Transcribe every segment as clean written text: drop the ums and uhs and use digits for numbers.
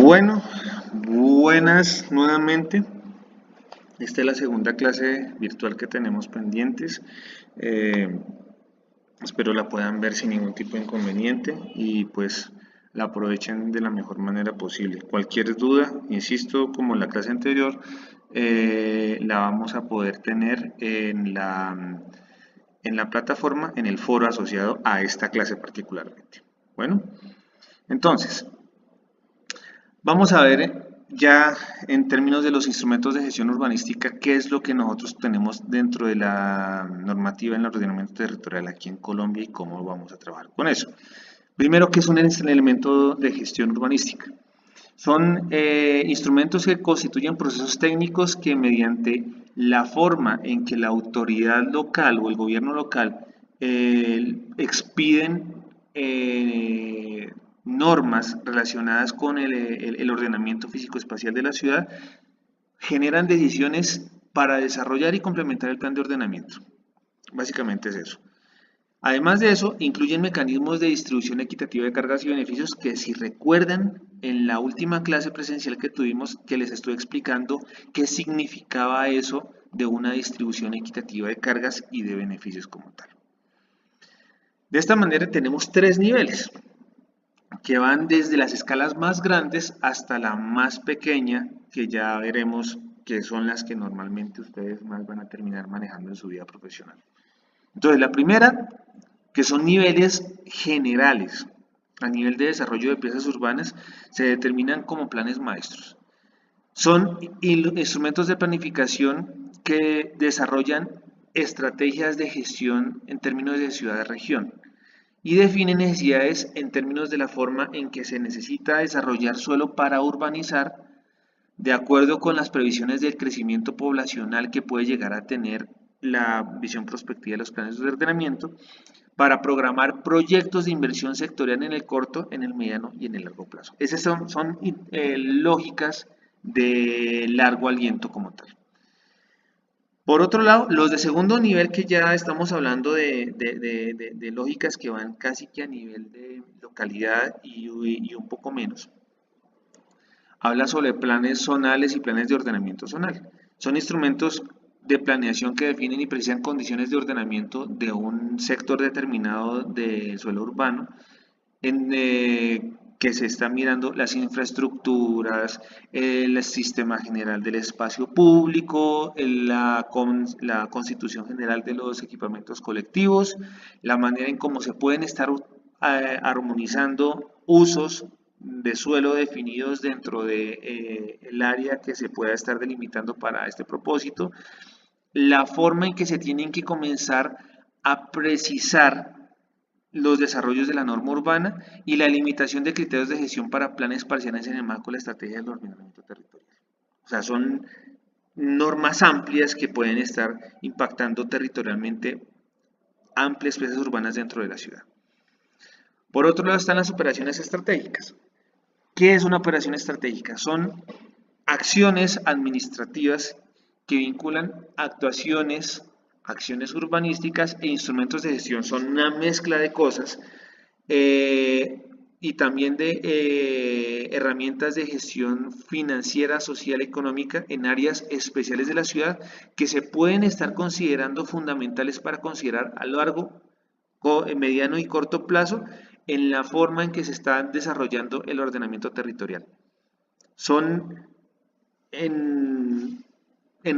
Bueno, buenas nuevamente. Esta es la segunda clase virtual que tenemos pendientes. Eh, Espero la puedan ver sin ningún tipo de inconveniente y pues la aprovechen de la mejor manera posible. Cualquier duda, insisto, como en la clase anterior, la vamos a poder tener en la plataforma, en el foro asociado a esta clase particularmente. Bueno, entonces, vamos a ver ya en términos de los instrumentos de gestión urbanística, qué es lo que nosotros tenemos dentro de la normativa en el ordenamiento territorial aquí en Colombia y cómo vamos a trabajar con eso. Primero, ¿qué es un elemento de gestión urbanística? Son instrumentos que constituyen procesos técnicos que mediante la forma en que la autoridad local o el gobierno local expiden normas relacionadas con el ordenamiento físico-espacial de la ciudad, generan decisiones para desarrollar y complementar el plan de ordenamiento. Básicamente es eso. Además de eso, incluyen mecanismos de distribución equitativa de cargas y beneficios que, si recuerdan, en la última clase presencial que tuvimos, que les estoy explicando qué significaba eso de una distribución equitativa de cargas y de beneficios como tal. De esta manera tenemos tres niveles que van desde las escalas más grandes hasta la más pequeña, que ya veremos que son las que normalmente ustedes más van a terminar manejando en su vida profesional. Entonces, la primera, que son niveles generales. A nivel de desarrollo de piezas urbanas, se determinan como planes maestros. Son instrumentos de planificación que desarrollan estrategias de gestión en términos de ciudad-región y definen necesidades en términos de la forma en que se necesita desarrollar suelo para urbanizar de acuerdo con las previsiones del crecimiento poblacional que puede llegar a tener la visión prospectiva de los planes de ordenamiento, para programar proyectos de inversión sectorial en el corto, en el mediano y en el largo plazo. Esas son lógicas de largo aliento como tal. Por otro lado, los de segundo nivel, que ya estamos hablando de lógicas que van casi que a nivel de localidad y un poco menos, habla sobre planes zonales y planes de ordenamiento zonal. Son instrumentos de planeación que definen y precisan condiciones de ordenamiento de un sector determinado del suelo urbano, en que se están mirando las infraestructuras, el sistema general del espacio público, la constitución general de los equipamientos colectivos, la manera en cómo se pueden estar armonizando usos de suelo definidos dentro de el área que se pueda estar delimitando para este propósito, la forma en que se tienen que comenzar a precisar los desarrollos de la norma urbana y la limitación de criterios de gestión para planes parciales en el marco de la estrategia del ordenamiento territorial. O sea, son normas amplias que pueden estar impactando territorialmente amplias piezas urbanas dentro de la ciudad. Por otro lado están las operaciones estratégicas. ¿Qué es una operación estratégica? Son acciones administrativas que vinculan acciones urbanísticas e instrumentos de gestión. Son una mezcla de cosas y también de herramientas de gestión financiera, social, económica en áreas especiales de la ciudad que se pueden estar considerando fundamentales para considerar a largo, mediano y corto plazo en la forma en que se está desarrollando el ordenamiento territorial. Son, en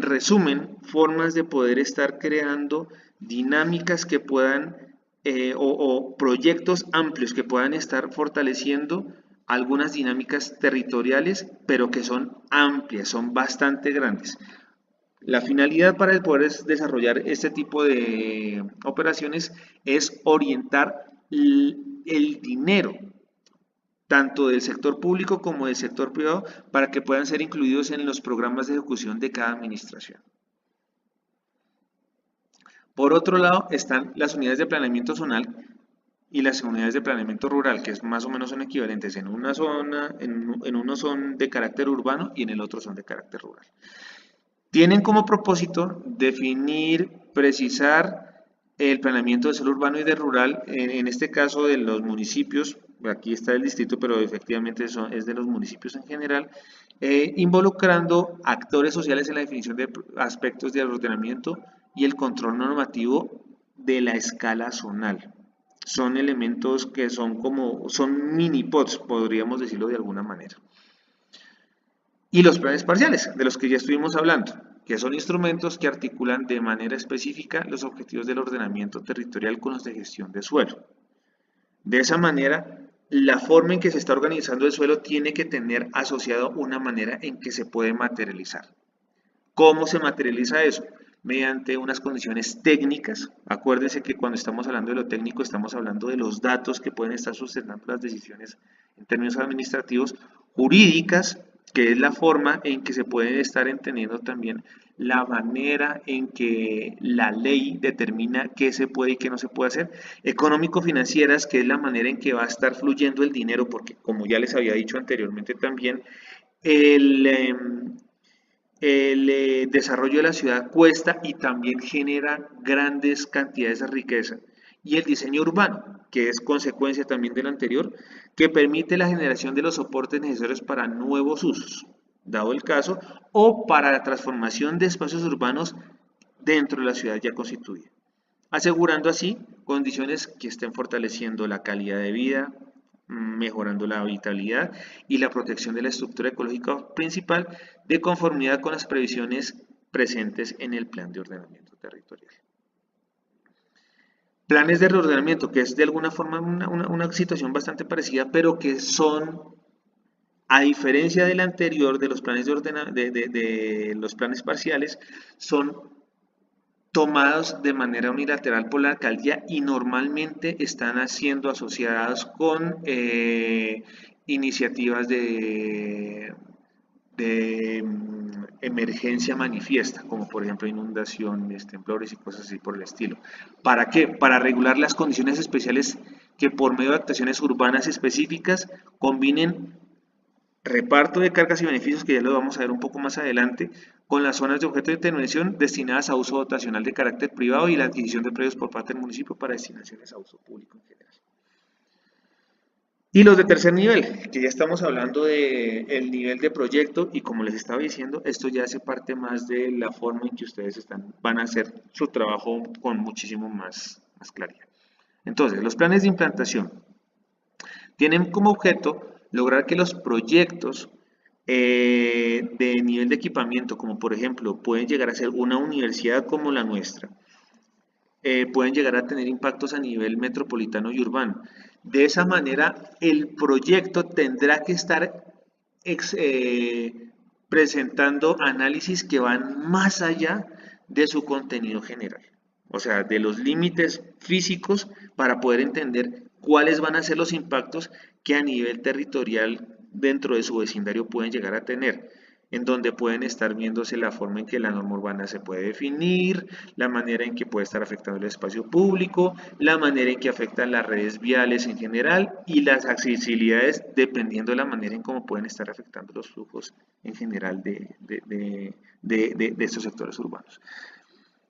resumen, formas de poder estar creando dinámicas que puedan, o proyectos amplios que puedan estar fortaleciendo algunas dinámicas territoriales, pero que son amplias, son bastante grandes. La finalidad para poder desarrollar este tipo de operaciones es orientar el dinero, tanto del sector público como del sector privado, para que puedan ser incluidos en los programas de ejecución de cada administración. Por otro lado, están las unidades de planeamiento zonal y las unidades de planeamiento rural, que más o menos son equivalentes. En una zona, en uno son de carácter urbano y en el otro son de carácter rural. Tienen como propósito definir, precisar el planeamiento de suelo urbano y de rural, en este caso de los municipios, aquí está el distrito, pero efectivamente es de los municipios en general, involucrando actores sociales en la definición de aspectos del ordenamiento y el control normativo de la escala zonal. Son elementos que son mini pods, podríamos decirlo de alguna manera. Y los planes parciales, de los que ya estuvimos hablando, que son instrumentos que articulan de manera específica los objetivos del ordenamiento territorial con los de gestión de suelo. De esa manera, la forma en que se está organizando el suelo tiene que tener asociado una manera en que se puede materializar. ¿Cómo se materializa eso? Mediante unas condiciones técnicas. Acuérdense que cuando estamos hablando de lo técnico estamos hablando de los datos que pueden estar sustentando las decisiones en términos administrativos, jurídicas, que es la forma en que se puede estar entendiendo también la manera en que la ley determina qué se puede y qué no se puede hacer, económico-financieras, que es la manera en que va a estar fluyendo el dinero, porque como ya les había dicho anteriormente también, el desarrollo de la ciudad cuesta y también genera grandes cantidades de riqueza. Y el diseño urbano, que es consecuencia también del anterior, que permite la generación de los soportes necesarios para nuevos usos, dado el caso, o para la transformación de espacios urbanos dentro de la ciudad ya constituida, asegurando así condiciones que estén fortaleciendo la calidad de vida, mejorando la habitabilidad y la protección de la estructura ecológica principal de conformidad con las previsiones presentes en el plan de ordenamiento territorial. Planes de reordenamiento, que es de alguna forma una situación bastante parecida, pero que son, a diferencia del anterior, de los planes de los planes parciales, son tomados de manera unilateral por la alcaldía y normalmente están siendo asociados con iniciativas de emergencia manifiesta, como por ejemplo inundaciones, temblores y cosas así por el estilo. ¿Para qué? Para regular las condiciones especiales que por medio de actuaciones urbanas específicas combinen reparto de cargas y beneficios, que ya lo vamos a ver un poco más adelante, con las zonas de objeto de intervención destinadas a uso dotacional de carácter privado y la adquisición de predios por parte del municipio para destinaciones a uso público en general. Y los de tercer nivel, que ya estamos hablando del nivel de proyecto y como les estaba diciendo, esto ya hace parte más de la forma en que ustedes van a hacer su trabajo con muchísimo más claridad. Entonces, los planes de implantación tienen como objeto lograr que los proyectos de nivel de equipamiento, como por ejemplo pueden llegar a ser una universidad como la nuestra, pueden llegar a tener impactos a nivel metropolitano y urbano. De esa manera, el proyecto tendrá que estar presentando análisis que van más allá de su contenido general, o sea, de los límites físicos para poder entender cuáles van a ser los impactos que a nivel territorial dentro de su vecindario pueden llegar a tener, en donde pueden estar viéndose la forma en que la norma urbana se puede definir, la manera en que puede estar afectando el espacio público, la manera en que afectan las redes viales en general y las accesibilidades dependiendo de la manera en cómo pueden estar afectando los flujos en general de estos sectores urbanos.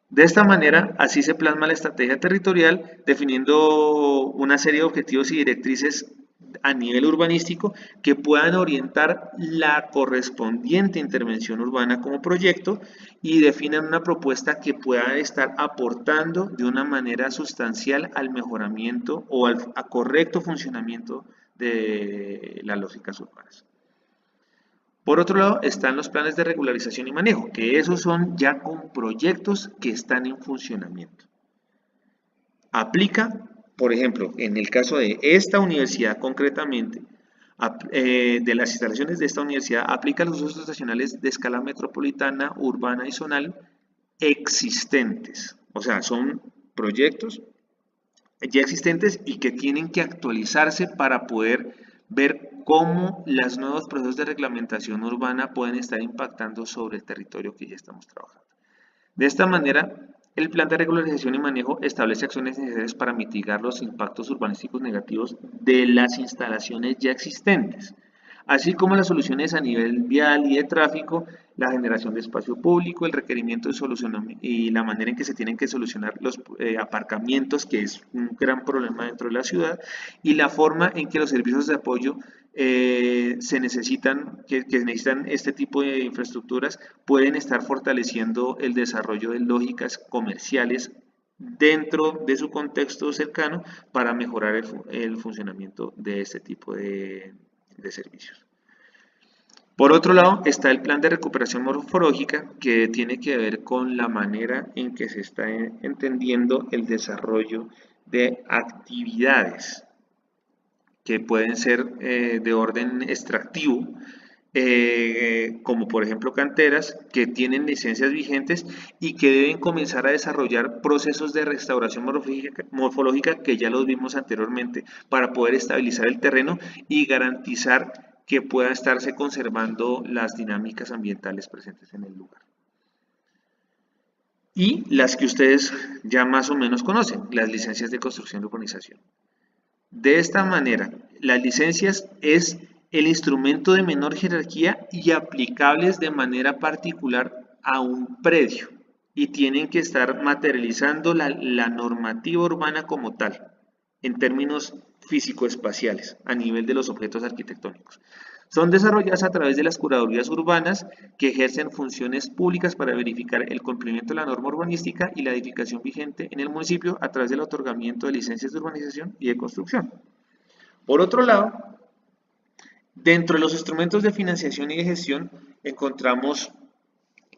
De esta manera, así se plasma la estrategia territorial, definiendo una serie de objetivos y directrices a nivel urbanístico que puedan orientar la correspondiente intervención urbana como proyecto y definan una propuesta que pueda estar aportando de una manera sustancial al mejoramiento o al correcto funcionamiento de las lógicas urbanas. Por otro lado, están los planes de regularización y manejo, que esos son ya con proyectos que están en funcionamiento. Aplica, por ejemplo, en el caso de esta universidad concretamente, de las instalaciones de esta universidad, aplica los usos dotacionales de escala metropolitana, urbana y zonal existentes. O sea, son proyectos ya existentes y que tienen que actualizarse para poder ver cómo los nuevos procesos de reglamentación urbana pueden estar impactando sobre el territorio que ya estamos trabajando. De esta manera, el plan de regularización y manejo establece acciones necesarias para mitigar los impactos urbanísticos negativos de las instalaciones ya existentes, así como las soluciones a nivel vial y de tráfico, la generación de espacio público, el requerimiento de solución y la manera en que se tienen que solucionar los aparcamientos, que es un gran problema dentro de la ciudad, y la forma en que los servicios de apoyo se necesitan, que necesitan este tipo de infraestructuras, pueden estar fortaleciendo el desarrollo de lógicas comerciales dentro de su contexto cercano para mejorar el funcionamiento de este tipo de servicios. Por otro lado, está el plan de recuperación morfológica, que tiene que ver con la manera en que se está entendiendo el desarrollo de actividades que pueden ser de orden extractivo, como por ejemplo canteras que tienen licencias vigentes y que deben comenzar a desarrollar procesos de restauración morfológica que ya los vimos anteriormente para poder estabilizar el terreno y garantizar que pueda estarse conservando las dinámicas ambientales presentes en el lugar. Y las que ustedes ya más o menos conocen, las licencias de construcción y urbanización. De esta manera, las licencias es el instrumento de menor jerarquía y aplicables de manera particular a un predio y tienen que estar materializando la normativa urbana como tal, en términos físico-espaciales, a nivel de los objetos arquitectónicos. Son desarrolladas a través de las curadurías urbanas que ejercen funciones públicas para verificar el cumplimiento de la norma urbanística y la edificación vigente en el municipio a través del otorgamiento de licencias de urbanización y de construcción. Por otro lado, dentro de los instrumentos de financiación y de gestión encontramos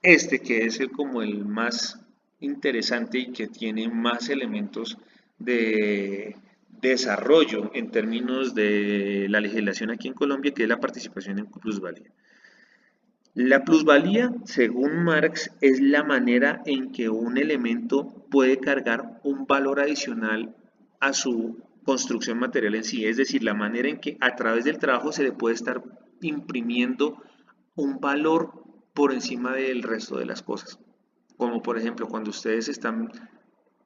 este que es como el más interesante y que tiene más elementos de desarrollo en términos de la legislación aquí en Colombia, que es la participación en plusvalía. La plusvalía, según Marx, es la manera en que un elemento puede cargar un valor adicional a su construcción material en sí, es decir, la manera en que a través del trabajo se le puede estar imprimiendo un valor por encima del resto de las cosas. Como por ejemplo, cuando ustedes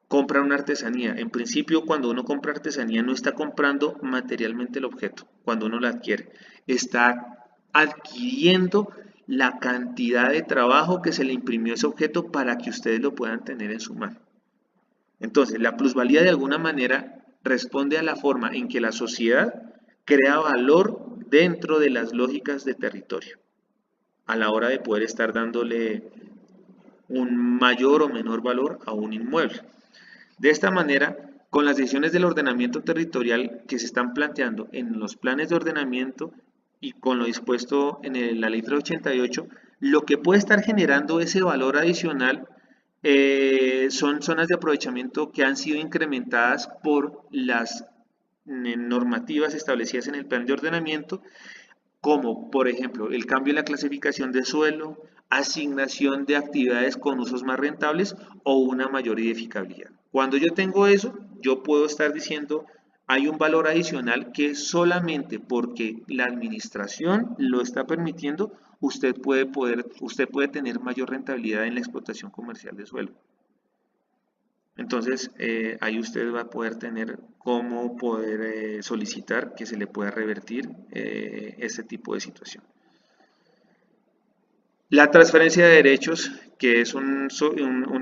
compran una artesanía. En principio, cuando uno compra artesanía, no está comprando materialmente el objeto, cuando uno la adquiere. Está adquiriendo la cantidad de trabajo que se le imprimió a ese objeto para que ustedes lo puedan tener en su mano. Entonces, la plusvalía de alguna manera responde a la forma en que la sociedad crea valor dentro de las lógicas de territorio, a la hora de poder estar dándole un mayor o menor valor a un inmueble. De esta manera, con las decisiones del ordenamiento territorial que se están planteando en los planes de ordenamiento y con lo dispuesto en la Ley 388, lo que puede estar generando ese valor adicional son zonas de aprovechamiento que han sido incrementadas por las normativas establecidas en el plan de ordenamiento, como por ejemplo el cambio en la clasificación de suelo, asignación de actividades con usos más rentables o una mayor edificabilidad. Cuando yo tengo eso, yo puedo estar diciendo hay un valor adicional que solamente porque la administración lo está permitiendo, usted puede tener mayor rentabilidad en la explotación comercial de suelo. Entonces, ahí usted va a poder tener cómo poder solicitar que se le pueda revertir este tipo de situación. La transferencia de derechos, que es un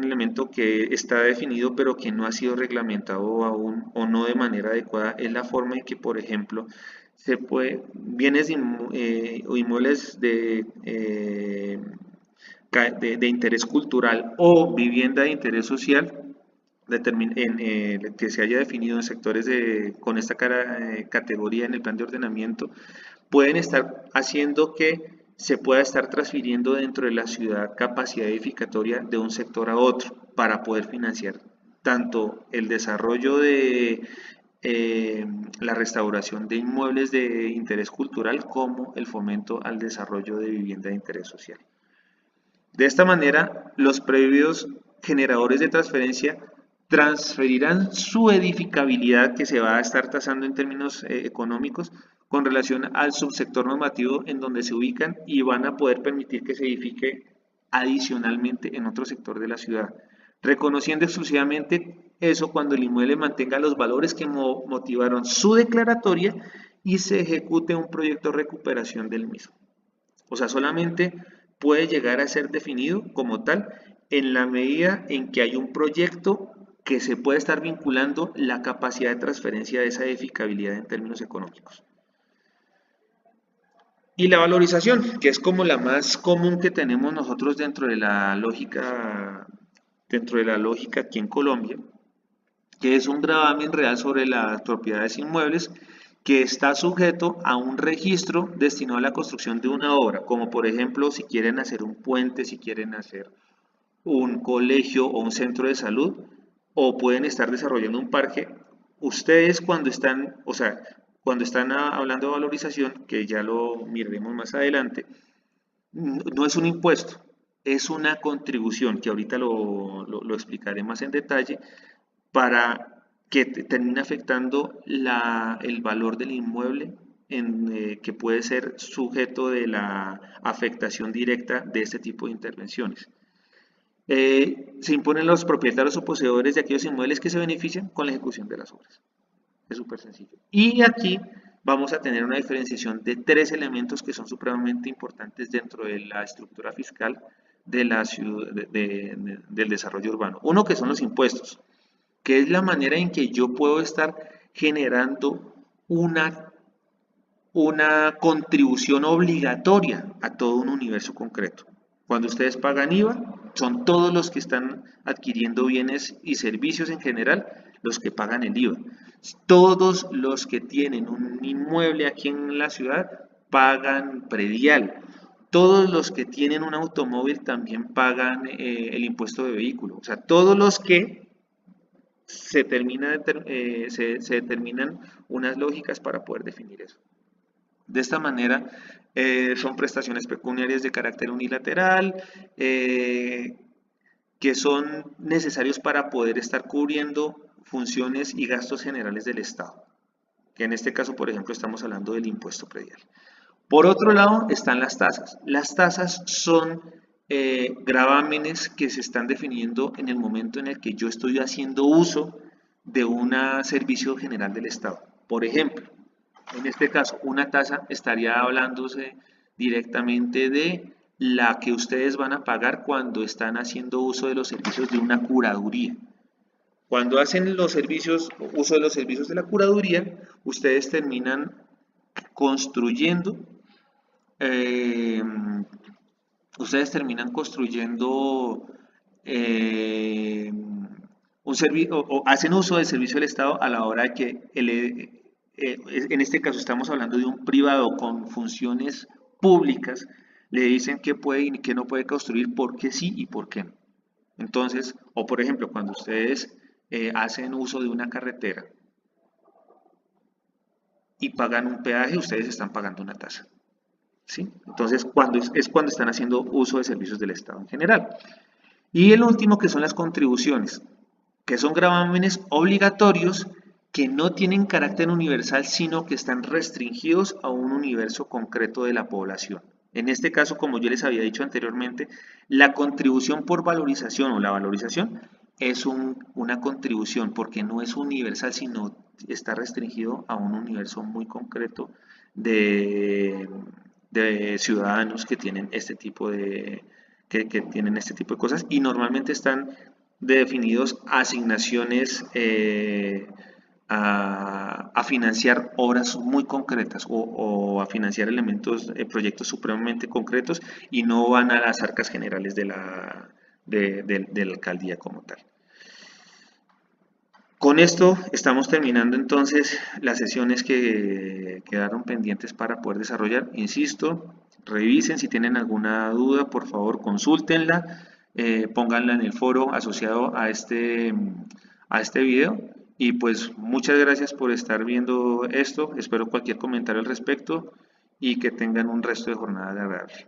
elemento que está definido pero que no ha sido reglamentado aún o no de manera adecuada, es la forma en que, por ejemplo, bienes o inmuebles de interés cultural o vivienda de interés social que se haya definido en sectores con esta categoría en el plan de ordenamiento, pueden estar haciendo que se pueda estar transfiriendo dentro de la ciudad capacidad edificatoria de un sector a otro para poder financiar tanto el desarrollo de la restauración de inmuebles de interés cultural como el fomento al desarrollo de vivienda de interés social. De esta manera, los previos generadores de transferencia transferirán su edificabilidad, que se va a estar tasando en términos económicos, con relación al subsector normativo en donde se ubican y van a poder permitir que se edifique adicionalmente en otro sector de la ciudad, reconociendo exclusivamente eso cuando el inmueble mantenga los valores que motivaron su declaratoria y se ejecute un proyecto de recuperación del mismo. O sea, solamente puede llegar a ser definido como tal en la medida en que hay un proyecto que se puede estar vinculando la capacidad de transferencia de esa edificabilidad en términos económicos. Y la valorización, que es como la más común que tenemos nosotros dentro de la lógica aquí en Colombia, que es un gravamen real sobre las propiedades inmuebles que está sujeto a un registro destinado a la construcción de una obra, como por ejemplo si quieren hacer un puente, si quieren hacer un colegio o un centro de salud, o pueden estar desarrollando un parque. Ustedes cuando están, o sea, cuando están hablando de valorización, que ya lo miraremos más adelante, no es un impuesto, es una contribución, que ahorita lo explicaré más en detalle, para que termine afectando el valor del inmueble que puede ser sujeto de la afectación directa de este tipo de intervenciones. Se imponen los propietarios o poseedores de aquellos inmuebles que se benefician con la ejecución de las obras. Es súper sencillo. Y aquí vamos a tener una diferenciación de tres elementos que son supremamente importantes dentro de la estructura fiscal de la ciudad, del desarrollo urbano. Uno que son los impuestos, que es la manera en que yo puedo estar generando una contribución obligatoria a todo un universo concreto. Cuando ustedes pagan IVA, son todos los que están adquiriendo bienes y servicios en general los que pagan el IVA. Todos los que tienen un inmueble aquí en la ciudad pagan predial. Todos los que tienen un automóvil también pagan el impuesto de vehículo. O sea, todos los que se determinan unas lógicas para poder definir eso. De esta manera, son prestaciones pecuniarias de carácter unilateral, que son necesarios para poder estar cubriendo funciones y gastos generales del Estado, que en este caso, por ejemplo, estamos hablando del impuesto predial. Por otro lado, están las tasas. Las tasas son gravámenes que se están definiendo en el momento en el que yo estoy haciendo uso de un servicio general del Estado. Por ejemplo, en este caso, una tasa estaría hablándose directamente de la que ustedes van a pagar cuando están haciendo uso de los servicios de una curaduría. Cuando hacen uso de los servicios de la curaduría, ustedes terminan construyendo, eh, un servicio o hacen uso del servicio del Estado a la hora de que en este caso estamos hablando de un privado con funciones públicas, le dicen qué puede y qué no puede construir, por qué sí y por qué no. Entonces, o por ejemplo, cuando ustedes hacen uso de una carretera y pagan un peaje, ustedes están pagando una tasa. ¿Sí? Entonces, cuando están haciendo uso de servicios del Estado en general. Y el último, que son las contribuciones, que son gravámenes obligatorios que no tienen carácter universal, sino que están restringidos a un universo concreto de la población. En este caso, como yo les había dicho anteriormente, la contribución por valorización o la valorización es una contribución porque no es universal, sino está restringido a un universo muy concreto de ciudadanos que tienen este tipo de cosas, y normalmente están definidos asignaciones a financiar obras muy concretas o a financiar proyectos supremamente concretos, y no van a las arcas generales de la alcaldía como tal. Con esto estamos terminando entonces las sesiones que quedaron pendientes para poder desarrollar. Insisto, revisen si tienen alguna duda, por favor consúltenla, pónganla en el foro asociado a este video. Y pues muchas gracias por estar viendo esto. Espero cualquier comentario al respecto y que tengan un resto de jornada agradable.